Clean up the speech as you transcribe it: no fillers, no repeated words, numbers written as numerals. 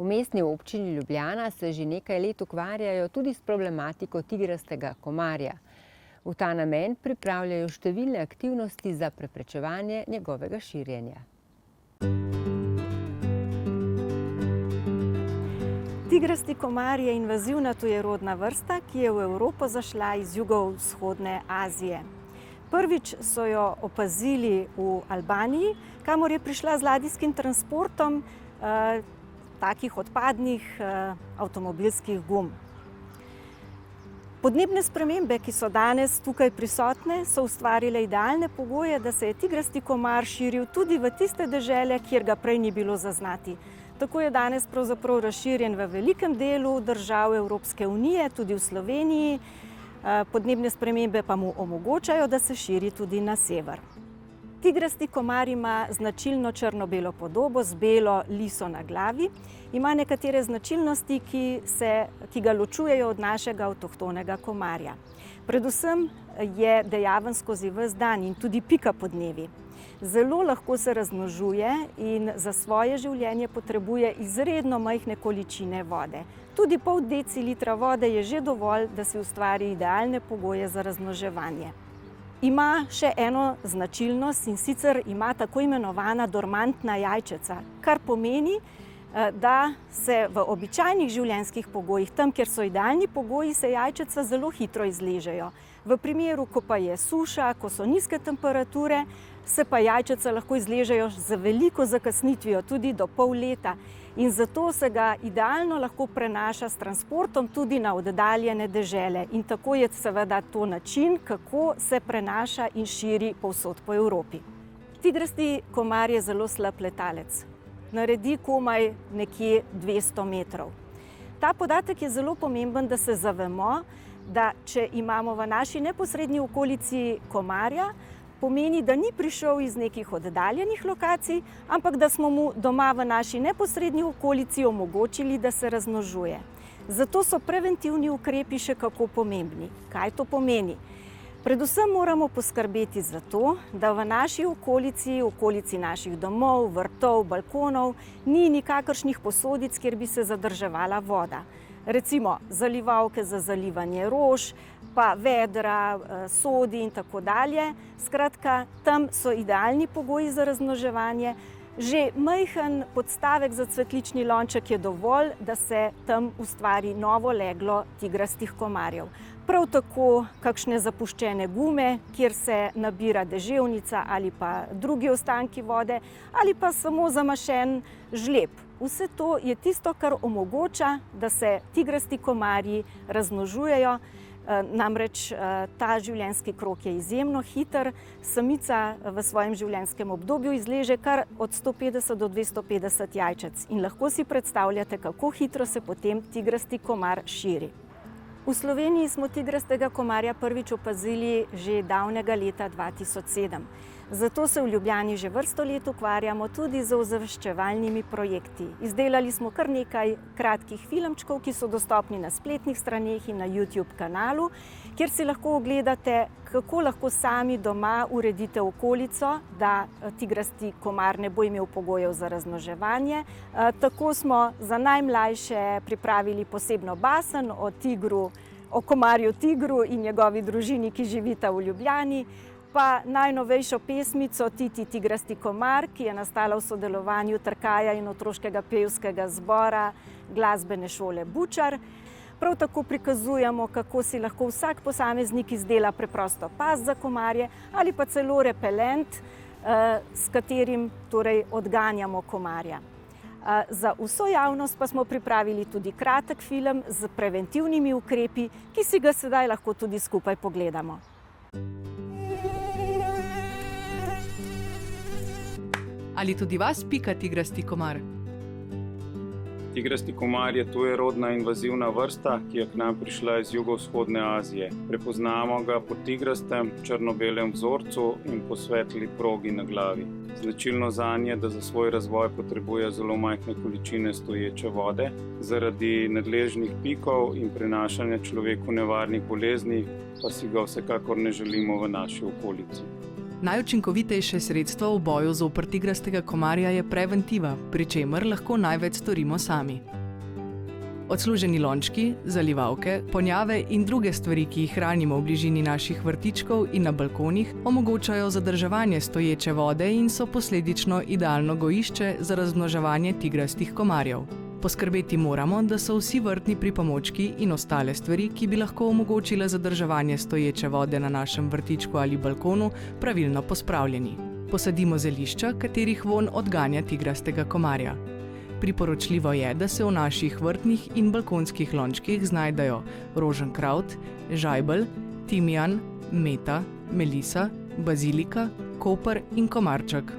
Mestni občini Ljubljana se že nekaj let ukvarjajo tudi s problematiko tigrastega komarja. V ta namen pripravljajo številne aktivnosti za preprečevanje njegovega širjenja. Tigrasti komar je invazivna tujerodna vrsta, ki je v Evropo zašla iz jugovzhodne Azije. Prvič so jo opazili v Albaniji, kamor je prišla z ladijskim transportom takih odpadnih avtomobilskih gum. Podnebne spremembe, ki so danes tukaj prisotne, so ustvarile idealne pogoje, da se je tigrasti komar širil tudi v tiste dežele, kjer ga prej ni bilo zaznati. Tako je danes pravzaprav razširjen v velikem delu držav Evropske unije, tudi v Sloveniji. Podnebne spremembe pa mu omogočajo, da se širi tudi na sever. Tigrasti komar ima značilno črno-belo podobo z belo liso na glavi. Ima nekatere značilnosti, ki ga ločujejo od našega avtohtonega komarja. Predvsem je dejaven skozi ves dan in tudi pika podnevi. Zelo lahko se razmnožuje in za svoje življenje potrebuje izredno majhne količine vode. Tudi pol decilitra vode je že dovolj, da si ustvari idealne pogoje za razmnoževanje. Ima še eno značilnost, in sicer ima tako imenovana dormantna jajčeca, kar pomeni, da se v običajnih življenjskih pogojih, tam, kjer so idealni pogoji, se jajčeca zelo hitro izležejo. V primeru, ko pa je suša, ko so nizke temperature, se pa jajčeca lahko izležejo z veliko zakasnitvijo, tudi do pol leta. In zato se ga idealno lahko prenaša s transportom tudi na oddaljene dežele. In tako je seveda to način, kako se prenaša in širi povsod po Evropi. Tigrasti komar je zelo slab letalec. Naredi komaj nekje 200 metrov. Ta podatek je zelo pomemben, da se zavemo, da če imamo v naši neposrednji okolici komarja, pomeni, da ni prišel iz nekih oddaljenih lokacij, ampak da smo mu doma v naši neposrednji okolici omogočili, da se razmnožuje. Zato so preventivni ukrepi še kako pomembni. Kaj to pomeni? Predvsem moramo poskrbeti za to, da v naši okolici naših domov, vrtov, balkonov, ni nikakršnih posodic, kjer bi se zadrževala voda. Recimo zalivalke za zalivanje rož, pa vedra, sodi in tako dalje. Skratka, tam so idealni pogoji za razmnoževanje. Že majhen podstavek za cvetlični lonček je dovolj, da se tam ustvari novo leglo tigrastih komarjev. Prav tako kakšne zapuščene gume, kjer se nabira deževnica ali pa drugi ostanki vode, ali pa samo zamašen žleb. Vse to je tisto, kar omogoča, da se tigrasti komarji razmnožujejo. Namreč ta življenjski krog je izjemno hiter. Samica v svojem življenjskem obdobju izleže kar od 150 do 250 jajčec. In lahko si predstavljate, kako hitro se potem tigrasti komar širi. V Sloveniji smo tigrastega komarja prvič opazili že davnega leta 2007. Zato se v Ljubljani že vrsto let ukvarjamo tudi z ozaveščevalnimi projekti. Izdelali smo kar nekaj kratkih filmčkov, ki so dostopni na spletnih straneh in na YouTube kanalu, kjer si lahko ogledate, kako lahko sami doma uredite okolico, da tigrasti komar ne bo imel pogojev za razmnoževanje. Tako smo za najmlajše pripravili posebno basen o komarju tigru in njegovi družini, ki živita v Ljubljani, pa najnovejšo pesmico Titi tigrasti komar, ki je nastala v sodelovanju Trkaja in otroškega pevskega zbora glasbene šole Bučar. Prav tako prikazujemo, kako si lahko vsak posameznik izdela preprosto past za komarje ali pa celo repelent, s katerim torej odganjamo komarja. Za vso javnost pa smo pripravili tudi kratek film z preventivnimi ukrepi, ki si ga sedaj lahko tudi skupaj pogledamo. Ali tudi vas pika tigrasti komar? Tigrasti komar je tujerodna invazivna vrsta, ki je k nam prišla iz jugovzhodne Azije. Prepoznamo ga po tigrastem črno-belem vzorcu in po svetli progi na glavi. Značilno zanje je, da za svoj razvoj potrebuje zelo majhne količine stoječe vode. Zaradi nadležnih pikov in prenašanja človeku nevarnih bolezni pa si ga vsekakor ne želimo v naši okolici. Najučinkovitejše sredstvo v boju zoper tigrastega komarja je preventiva, pri čemer lahko največ storimo sami. Odsluženi lončki, zalivalke, ponjave in druge stvari, ki jih hranimo v bližini naših vrtičkov in na balkonih, omogočajo zadrževanje stoječe vode in so posledično idealno gojišče za razmnoževanje tigrastih komarjev. Poskrbeti moramo, da so vsi vrtni pripomočki in ostale stvari, ki bi lahko omogočile zadrževanje stoječe vode na našem vrtičku ali balkonu, pravilno pospravljeni. Posadimo zelišča, katerih vonj odganja tigrastega komarja. Priporočljivo je, da se v naših vrtnih in balkonskih lončkih znajdejo roženkraut, žajbelj, timijan, meta, melisa, bazilika, koper in komarček.